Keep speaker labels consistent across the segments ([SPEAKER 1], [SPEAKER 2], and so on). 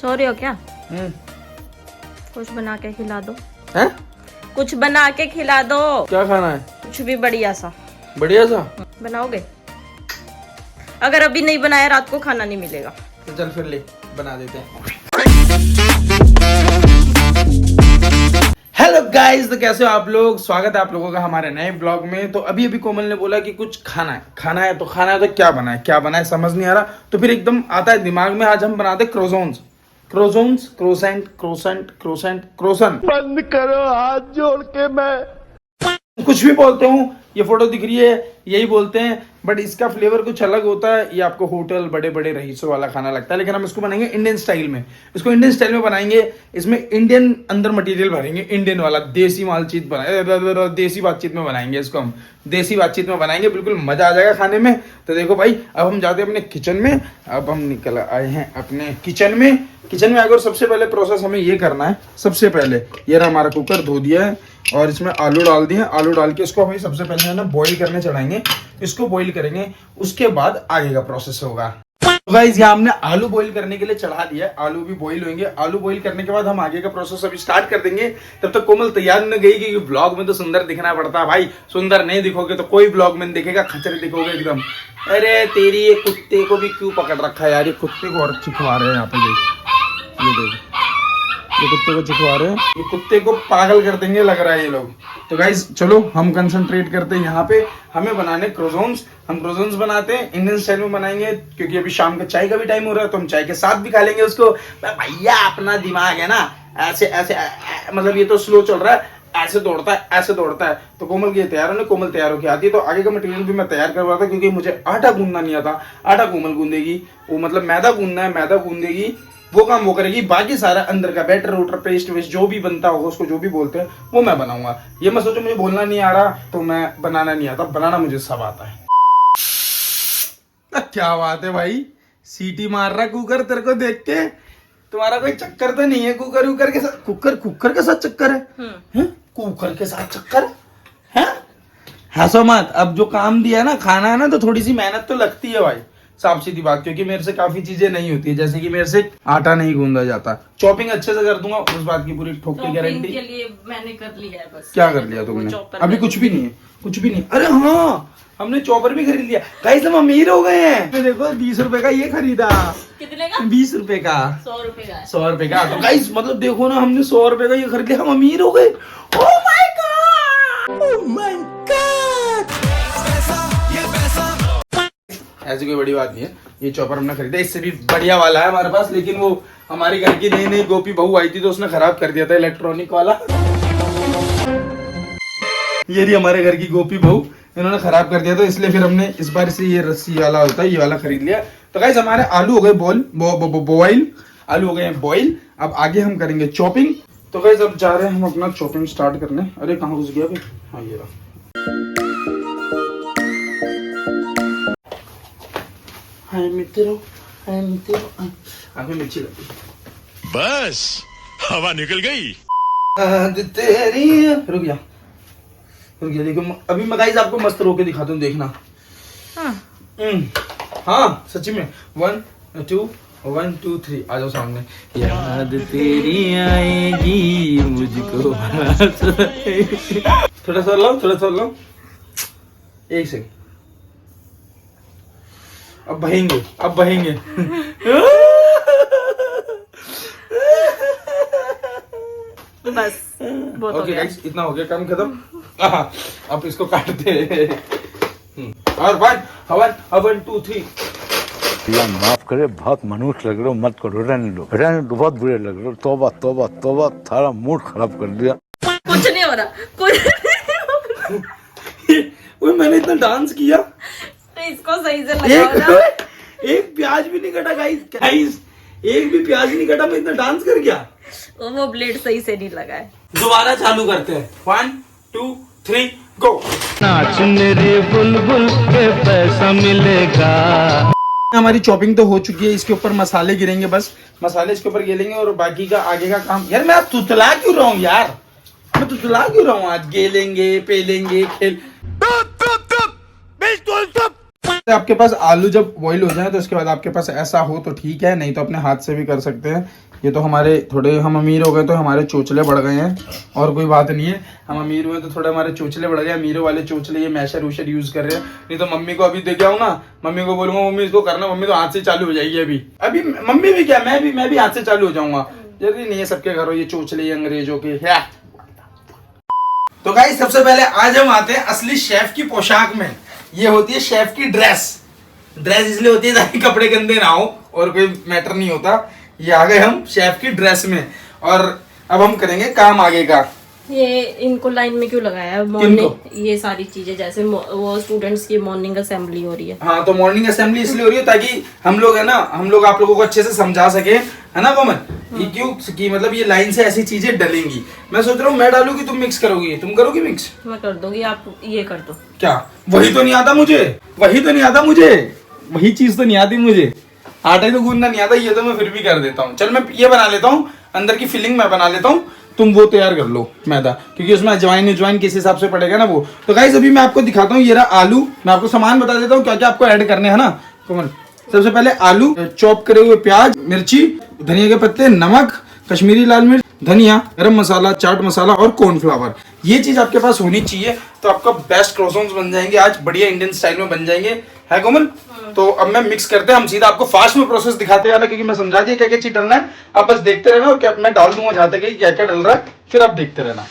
[SPEAKER 1] सो रही हो क्या? कुछ बना के खिला दो।
[SPEAKER 2] हैं?
[SPEAKER 1] कुछ बना के खिला दो।
[SPEAKER 2] क्या खाना है?
[SPEAKER 1] कुछ भी बढ़िया सा।
[SPEAKER 2] बढ़िया सा?
[SPEAKER 1] बनाओगे? अगर अभी नहीं बनाया रात को खाना नहीं मिलेगा।
[SPEAKER 2] तो चल फिर ले बना देते हैं। हेलो गाइस, तो कैसे हो आप लोग? स्वागत है आप लोगों का हमारे नए ब्लॉग में। तो अभी कोमल ने बोला कि कुछ खाना है तो क्या बनाए समझ नहीं आ रहा। तो फिर एकदम आता है दिमाग में, आज हम बनाते क्रोसेंट।
[SPEAKER 3] बंद करो हाथ जोड़ के, मैं
[SPEAKER 2] कुछ भी बोलते हूँ, ये फोटो दिख रही है यही बोलते हैं, बट इसका फ्लेवर कुछ अलग होता है। ये आपको होटल बड़े बड़े रईसों वाला खाना लगता है, लेकिन हम इसको बनाएंगे इंडियन स्टाइल में। इसको इंडियन स्टाइल में बनाएंगे, इसमें इंडियन अंदर मटेरियल भरेंगे, इंडियन वाला देसी बातचीत में बनाएंगे इसको। हम देसी बातचीत में बनाएंगे, बिल्कुल मजा आ जाएगा खाने में। तो देखो भाई, अब हम जाते हैं अपने किचन में। अब हम निकल आए हैं अपने किचन में आकर सबसे पहले प्रोसेस हमें ये करना है। सबसे पहले ये रहा हमारा कुकर, धो दिया है और इसमें आलू डाल दिए। आलू डाल के इसको हमें सबसे पहले है ना बॉईल करने चढ़ाएंगे। इसको बॉईल करेंगे, उसके बाद आगे का प्रोसेस होगा। तो गाइस, यहाँ हमने आलू बॉईल करने के लिए चढ़ा दिया है। आलू भी बॉईल होंगे। आलू बॉईल करने के बाद हम आगे का प्रोसेस अभी स्टार्ट कर देंगे। तब तक कोमल तैयार न गई कि ब्लॉग में तो सुंदर दिखना पड़ता है भाई। सुंदर नहीं दिखोगे तो कोई ब्लॉग में नहीं दिखेगा, खचरे दिखोगे एकदम। अरे तेरी ये कुत्ते को भी क्यों पकड़ रखा है यार? ये कुत्ते को और चिखवा रहे हैं यहाँ पे, देख ये कुत्ते को चिखवा रहे हैं। ये कुत्ते को पागल कर देंगे लग रहा है ये लोग। तो गाइस चलो हम कंसंट्रेट करते हैं यहाँ पे। हमें बनाने क्रोज़ोन्स। हम क्रोज़ोन्स बनाते हैं, इंडियन स्टाइल में बनाएंगे, क्योंकि अभी शाम का चाय का भी टाइम हो रहा है, तो हम चाय के साथ भी खा लेंगे उसको। भैया अपना दिमाग है ना ऐसे ऐसे मतलब ये तो स्लो चल रहा है, ऐसे दौड़ता है। तो कोमल की तैयार होने, कोमल तैयार होकर आती है। तो आगे का मटेरियल भी मैं तैयार करवा था, क्योंकि मुझे आटा गूंदना नहीं आता। आटा कोमल गूंदेगी, वो मतलब मैदा गूंदना है, मैदा गूंदेगी, वो काम वो करेगी। बाकी सारा अंदर का बैटर वोटर पेस्ट वेस्ट जो भी बनता होगा, उसको जो भी बोलते हैं वो मैं बनाऊंगा। ये मत सोचो मुझे बोलना नहीं आ रहा तो मैं बनाना नहीं आता, बनाना मुझे सब आता है। क्या बात है भाई, सीटी मार रहा कुकर तेरे को देख के। तुम्हारा कोई चक्कर तो नहीं है कुकर के साथ? कुकर के साथ चक्कर है? कुकर के साथ चक्कर है? हंसो मत। अब जो काम दिया है ना, खाना है ना, तो थोड़ी सी मेहनत तो लगती है भाई, साफ सीधी बात। क्योंकि मेरे से काफी चीजें नहीं होती है, जैसे कि मेरे से आटा नहीं गूंदा जाता। चॉपिंग अच्छे से कर दूंगा, उस बात की पूरी ठोक की गारंटी।
[SPEAKER 1] के लिए मैंने कर लिया है बस।
[SPEAKER 2] क्या कर लिया तुमने? अभी कुछ भी नहीं है। अरे हाँ, हमने चॉपर भी खरीद लिया। गाइस हम अमीर हो गए हैं। देखो 20 रुपए का ये खरीदा।
[SPEAKER 1] कितने का?
[SPEAKER 2] 20 रुपए का।
[SPEAKER 1] 100 रुपए का।
[SPEAKER 2] 100 रुपए का। तो गाइस मतलब देखो ना, हमने 100 रुपए का ये खरीद लिया, हम अमीर हो गए। Oh my God. ऐसी कोई बड़ी बात नहीं है। ये चॉपर हमने खरीदा, इससे भी बढ़िया वाला है हमारे पास, लेकिन वो हमारे घर की नई गोपी बहू आई थी तो उसने खराब कर दिया था, इलेक्ट्रॉनिक वाला। ये रही हमारे घर की गोपी बहू, इन्होंने खराब कर दिया, तो इसलिए फिर हमने इस बार से ये रस्सी वाला होता है, ये वाला खरीद लिया। तो गाइस हमारे आलू हो गए बॉईल। आलू हो गए बॉईल। अब आगे हम करेंगे चॉपिंग। तो गाइस अब जा रहे हैं हम अपना चॉपिंग स्टार्ट करने। अरे कहाँ घुस गया? हाँ ये रहा। हाय मित्रों, आगे मिर्ची लगी।
[SPEAKER 3] बस हवा निकल गई।
[SPEAKER 2] तेरी रुक जा देखो। अभी मैं गाइस आपको मस्त रोके दिखाता हूँ, देखना। हाँ सच्ची में। 1 2 1 2 3 आ जाओ सामने। याद तेरी आएगी मुझको। थोड़ा सा लाओ। एक सेकंड। अब बहेंगे।
[SPEAKER 1] बस बहुत हो
[SPEAKER 2] ओके
[SPEAKER 1] गया।
[SPEAKER 2] गाइस, इतना हो गया, काम खत्म। अब इसको काटते हैं। और 1 2 3।
[SPEAKER 4] अल्लाह माफ करे, बहुत मनुष्य लग रहे हो, मत करो, रहने दो, बहुत बुरे लग रहे हो। तौबा, थारा मूड खराब कर दिया।
[SPEAKER 1] कुछ नहीं हो रहा।
[SPEAKER 2] ओए मैंने इतना डांस किया,
[SPEAKER 1] तो इसको सही से लगाओ ना।
[SPEAKER 2] एक प्याज भी नहीं कटा गाइस, एक भी प्याज नहीं कटा, मैं इतना डांस कर गया।
[SPEAKER 1] वो ब्लेड सही से नहीं लगा है।
[SPEAKER 2] दोबारा चालू करते हैं। 1 2 3 गो।
[SPEAKER 5] नाच मेरे बुलबुल के पैसा मिलेगा।
[SPEAKER 2] हमारी चॉपिंग तो हो चुकी है, इसके ऊपर मसाले गिरेंगे, बस मसाले इसके ऊपर गिरेंगे और बाकी का आगे का काम। यार मैं तुतला क्यों रहा हूँ यार? आज गेलेंगे पेलेंगे खेल। आपके पास आलू जब बॉईल हो जाए तो उसके बाद आपके पास ऐसा हो तो ठीक है, नहीं तो अपने हाथ से भी कर सकते हैं। ये तो हमारे थोड़े हम अमीर हो गए तो हमारे चोचले बढ़ गए हैं, और कोई बात नहीं है। हम अमीर हुए तो थोड़े हमारे चोचले बढ़ गए, अमीरों वाले चोचले ये मैशर वूशर यूज कर रहे हैं। नहीं तो मम्मी को अभी देखे आऊँ ना, मम्मी को बोलूंगा मम्मी इसको करना, मम्मी तो हाथ से चालू हो जाएगी। अभी मम्मी भी क्या, मैं भी हाथ से चालू हो जाऊंगा। जरूरी नहीं है सबके घरों ये चोचले अंग्रेजों के। तो गाइस सबसे पहले आज हम आते हैं असली शेफ की पोशाक में। ये होती है शेफ की ड्रेस इसलिए होती है ताकि कपड़े गंदे ना हो और कोई मैटर नहीं होता। ये आ गए हम शेफ की ड्रेस में, और अब हम करेंगे काम आगे का।
[SPEAKER 1] ये इनको लाइन में क्यों लगाया है? मॉर्निंग ये सारी चीजें जैसे वो स्टूडेंट्स की मॉर्निंग असेंबली हो रही है।
[SPEAKER 2] हाँ तो मॉर्निंग असेंबली इसलिए हो रही है ताकि हम लोग है ना, हम लोग आप लोगों को अच्छे से समझा सके, है ना कोमल? ये क्यों कि मतलब ये लाइन से ऐसी चीजें डलेंगी। मैं सोच रहा हूँ मैं डालूंगी, तुम मिक्स करोगी, तुम करोगी मिक्स?
[SPEAKER 1] मैं कर दूंगी, आप ये कर दो।
[SPEAKER 2] क्या वही तो नहीं आता मुझे, वही चीज तो नहीं आती मुझे। आटा ही तो गूंदना नहीं आता, ये तो मैं फिर भी कर देता हूँ। चल मैं ये बना लेता हूँ, अंदर की फिलिंग मैं बना लेता हूँ, तुम वो तैयार कर लो मैदा, क्योंकि उसमें अजवाइन किस हिसाब से पड़ेगा ना वो। तो गाइस अभी मैं आपको दिखाता हूँ। ये रहा आलू, मैं आपको सामान बता देता हूँ क्या क्या आपको ऐड करने हैं ना कोमल। सबसे पहले आलू, चॉप करे हुए प्याज, मिर्ची, धनिया के पत्ते, नमक, कश्मीरी लाल मिर्च, धनिया, गरम मसाला, चाट मसाला और कॉर्नफ्लावर। ये चीज आपके पास होनी चाहिए तो आपका बेस्ट क्रोसॉन्स बन जाएंगे आज, बढ़िया इंडियन स्टाइल में बन जाएंगे, है कोमल? तो अब मैं मिक्स करते हैं, हम सीधा आपको फास्ट में प्रोसेस दिखाते हैं क्योंकि मैं समझा दिया क्या क्या चीज डालना है। आप बस देखते रहना और क्या मैं डाल दूंगा जहां तक क्या क्या डल रहा है, फिर आप देखते रहना।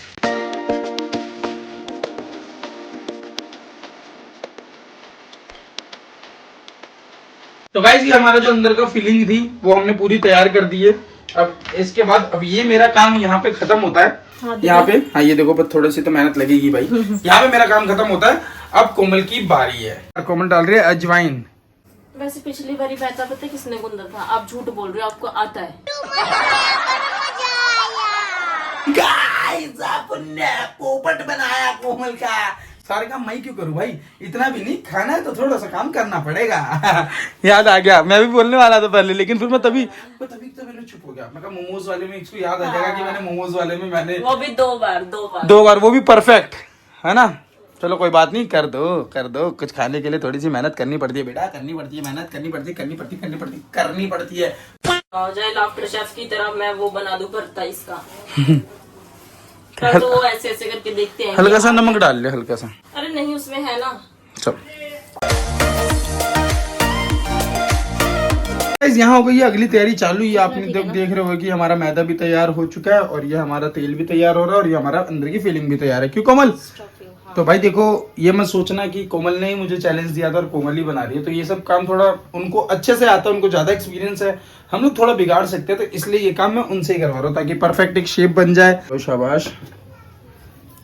[SPEAKER 2] तो गाइस ये हमारा जो अंदर का फिलिंग थी वो हमने पूरी तैयार कर दी है। अब इसके बाद अब ये मेरा काम यहाँ पे खत्म होता है। यहाँ पे हाँ ये देखो, पर थोड़ी सी तो मेहनत लगेगी भाई। यहाँ पे मेरा काम खत्म होता है। अब कोमल की बारी है। कोमल डाल रही है अजवाइन।
[SPEAKER 1] वैसे पिछली बारी मैदा पता है किसने गूंदा था? आप झूठ बोल रहे हो, आपको आता है।
[SPEAKER 2] गाइस आपने पोपट बनाया कोमल का। सारे काम मैं क्यों करूं भाई, इतना भी नहीं खाना है तो थोड़ा सा काम करना पड़ेगा। याद आ गया, मैं भी बोलने वाला था पहले, लेकिन फिर मैं तभी तो मैंने चुप हो गया। मैं कहा मोमोज वाले में इसको याद आ जाएगा कि मैंने मोमोज वाले में मैंने
[SPEAKER 1] वो भी दो बार
[SPEAKER 2] वो भी परफेक्ट, है ना? चलो कोई बात नहीं, कर दो। कुछ खाने के लिए थोड़ी सी मेहनत करनी पड़ती है बेटा, करनी पड़ती है, मेहनत करनी पड़ती है।
[SPEAKER 1] जाए लाफ्टर शेफ की तरह मैं वो बना दूं भरता इसका। तो वो ऐसे ऐसे करके देखते हैं।
[SPEAKER 2] हल्का सा नमक डाल ले, हल्का सा।
[SPEAKER 1] अरे नहीं उसमें है ना।
[SPEAKER 2] चलो यहाँ हो गई है अगली तैयारी चालू। ये आपने देख रहे हो कि हमारा मैदा भी तैयार हो चुका है और ये हमारा तेल भी तैयार हो रहा है और ये हमारा अंदर की फीलिंग भी तैयार है। क्यों कोमल? तो भाई देखो, ये मत सोचना कि कोमल ने ही मुझे चैलेंज दिया था और कोमल ही बना रही है। तो ये सब काम थोड़ा उनको अच्छे से आता है, उनको ज्यादा एक्सपीरियंस है, हम लोग थोड़ा बिगाड़ सकते हैं। तो इसलिए ये काम मैं उनसे ही करवा रहा हूँ ताकि परफेक्ट एक शेप बन जाए। तो शाबाश,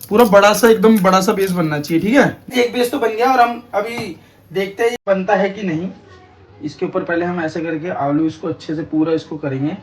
[SPEAKER 2] पूरा बड़ा सा एकदम बड़ा सा बेस बनना चाहिए। ठीक है, एक बेस तो बन गया और हम अभी देखते हैं बनता है कि नहीं। इसके ऊपर पहले हम ऐसे करके आलू इसको अच्छे से पूरा इसको करेंगे।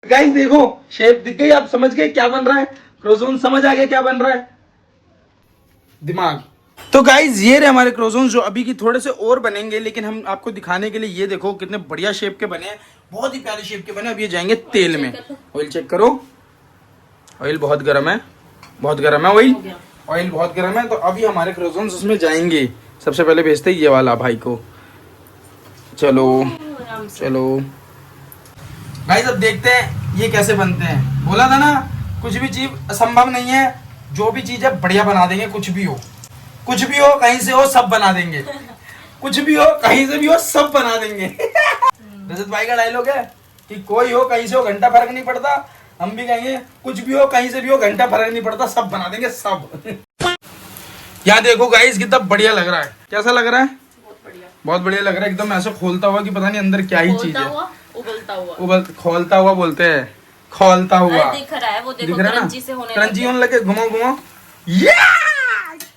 [SPEAKER 2] गाइस देखो, शेप दिख गई, आप समझ गए क्या बन रहा है? क्रोज़ोन समझ आ गया क्या बन रहा है? दिमाग। तो गाइस ये रहे हमारे क्रोज़ोन जो अभी की थोड़े से और बनेंगे, लेकिन हम आपको दिखाने के लिए ये देखो कितने बढ़िया शेप के बने हैं, बहुत ही प्यारे शेप के बने। अब ये जाएंगे तेल में। ऑयल चेक करो, ऑयल बहुत गर्म है, ऑयल बहुत गर्म है। तो अभी हमारे क्रोज़ोन उसमें जाएंगे। सबसे पहले भेजते ये वाला भाई को। चलो गाइस अब देखते हैं ये कैसे बनते हैं। बोला था ना, कुछ भी चीज असंभव नहीं है, जो भी चीज है बढ़िया बना देंगे। कुछ भी हो कहीं से हो सब बना देंगे। कुछ भी हो कहीं से भी हो सब बना देंगे। रजत भाई का डायलॉग है कि कोई हो कहीं से हो घंटा फर्क नहीं पड़ता। हम भी कहेंगे कुछ भी हो कहीं से भी हो घंटा फर्क नहीं पड़ता, सब बना देंगे सब। यहाँ देखो गाइस कितना बढ़िया लग रहा है। कैसा लग रहा है? बहुत बढ़िया लग रहा है, एकदम ऐसे खोलता हुआ कि पता नहीं अंदर क्या ही चीज है। खोलता हुआ बोलते हैं, खोलता हुआ
[SPEAKER 1] दिख रहा है, वो देखो
[SPEAKER 2] दिख रहा है ना, क्रंची होने लगे। घुमाओ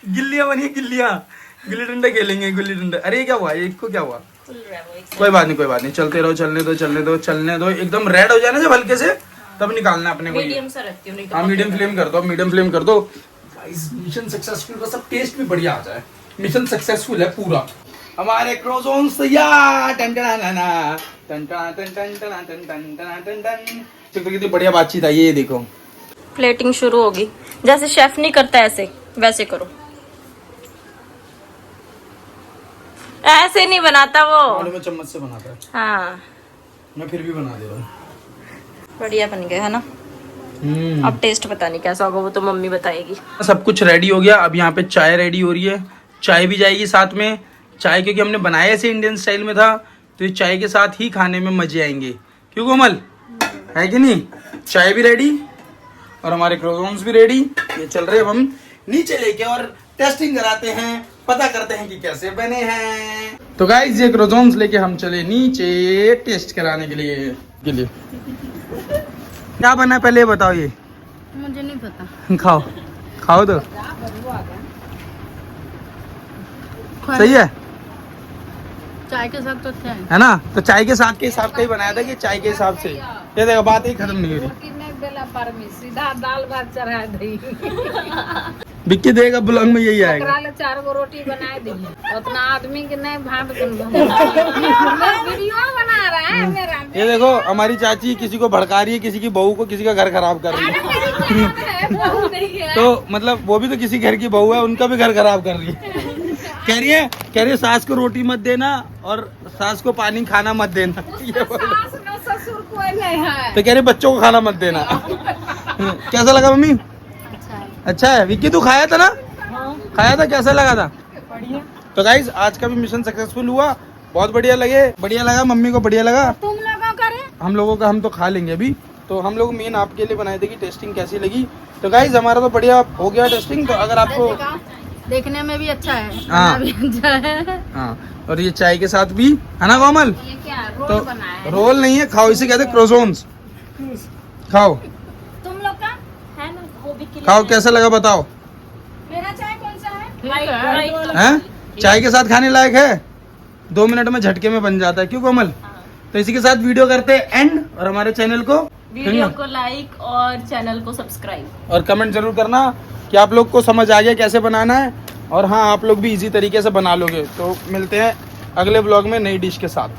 [SPEAKER 2] गिल्लियां बनी, गिल्ली डंडा खेलेंगे, गुल्ली डंडा। अरे क्या हुआ, इसको क्या हुआ? कोई बात नहीं, चलते रहो, चलने दो। एकदम रेड हो जाए ना जब हल्के से, तब निकालना है अपने को ये।
[SPEAKER 1] मीडियम सा रखती हूँ, नहीं तो
[SPEAKER 2] हाँ मीडियम फ्लेम कर दो, मीडियम फ्लेम कर दो। गाइस मिशन सक्सेसफुल, बस अब टेस्ट भी बढ़िया आ जाए। मिशन सक्सेसफुल है पूरा। हमारे क्रोज़ोन्स तैयार। टन टन टन टन टन टन टन टन टन टन टन टन। तो कितनी बढ़िया बातचीत आई, ये देखो।
[SPEAKER 1] प्लेटिंग शुरू होगी। जैसे शेफ नहीं करता ऐसे वैसे करो। ऐसे नहीं बनाता वो,
[SPEAKER 2] में चम्मच से बनाता है।
[SPEAKER 1] हाँ
[SPEAKER 2] मैं फिर भी बना दे रहा हूँ।
[SPEAKER 1] बढ़िया बन गया है ना। अब टेस्ट पता नहीं कैसा होगा, वो तो मम्मी बताएगी।
[SPEAKER 2] सब कुछ रेडी हो गया। अब यहाँ पे चाय रेडी हो रही है, चाय भी जाएगी साथ में। चाय क्योंकि हमने बनाया ऐसे इंडियन स्टाइल में था, तो ये चाय के साथ ही खाने में मजे आएंगे। क्यों कोमल, है कि नहीं? चाय भी रेडी और हमारे क्रोज़ोन्स भी रेडी। ये चल रहे, हम नीचे लेके और टेस्टिंग कराते हैं, पता करते हैं कि कैसे बने हैं। तो गाइस ये क्रोज़ोन्स लेके हम चले नीचे टेस्ट कराने के लिए। क्या बना है पहले ये बताओ। ये
[SPEAKER 6] मुझे नहीं पता।
[SPEAKER 2] खाओ खाओ तो सही है,
[SPEAKER 6] चाय के साथ तो अच्छा
[SPEAKER 2] है ना? तो चाय के साथ के हिसाब का ही बनाया था कि चाय के हिसाब से। ये देखो बात ही खत्म नहीं हो रही।
[SPEAKER 6] सीधा दाल भात चढ़ा दी।
[SPEAKER 2] बिक्की देगा ब्लॉग में यही आएगा।
[SPEAKER 6] 4 गो रोटी बना दी, उतना आदमी के नहीं भात वीडियो बना रहा है मेरा।
[SPEAKER 2] ये देखो हमारी चाची किसी को भड़का रही है, किसी की बहू को, किसी का घर खराब कर रही है। तो मतलब वो भी तो किसी घर की बहू है, उनका भी घर खराब कर रही है। कह रही है सास को रोटी मत देना और सास को पानी खाना मत देना। ये
[SPEAKER 6] ससुर कोई नहीं है।
[SPEAKER 2] तो कह रही बच्चों को खाना मत देना। कैसा लगा मम्मी? अच्छा है। विक्की तू खाया था ना? खाया था, कैसा लगा था?
[SPEAKER 6] बढ़िया।
[SPEAKER 2] तो गाइज आज का भी मिशन सक्सेसफुल हुआ, बहुत बढ़िया लगा। मम्मी को बढ़िया लगा।
[SPEAKER 6] तुम लोगों करे
[SPEAKER 2] हम लोगों का हम तो खा लेंगे अभी। तो हम लोग मेन आपके लिए बनाए थे कि टेस्टिंग कैसी लगी। तो गाइज हमारा तो बढ़िया हो गया टेस्टिंग। तो अगर आपको
[SPEAKER 6] देखने में भी अच्छा है,
[SPEAKER 2] हाँ।
[SPEAKER 6] खाना भी अच्छा है।
[SPEAKER 2] हाँ, और ये चाय के साथ भी है ना कोमल?
[SPEAKER 6] ये क्या रोल
[SPEAKER 2] तो
[SPEAKER 6] बना है?
[SPEAKER 2] रोल नहीं है, खाओ, इसे कहते हैं क्रोज़ोन्स। खाओ
[SPEAKER 6] तुम लोग का
[SPEAKER 1] है ना वो भी
[SPEAKER 2] खाओ, कैसा लगा बताओ।
[SPEAKER 6] मेरा चाय कौन सा है?
[SPEAKER 1] क्लियर।
[SPEAKER 2] हैं? चाय के साथ खाने लायक है, 2 मिनट में झटके में बन जाता है। क्यों कोमल? तो इसी के साथ वीडियो करते हैं एंड, और हमारे चैनल को
[SPEAKER 1] वीडियो को लाइक और चैनल को सब्सक्राइब
[SPEAKER 2] और कमेंट जरूर करना कि आप लोग को समझ आ गया कैसे बनाना है, और हाँ आप लोग भी इजी तरीके से बना लोगे। तो मिलते हैं अगले ब्लॉग में नई डिश के साथ।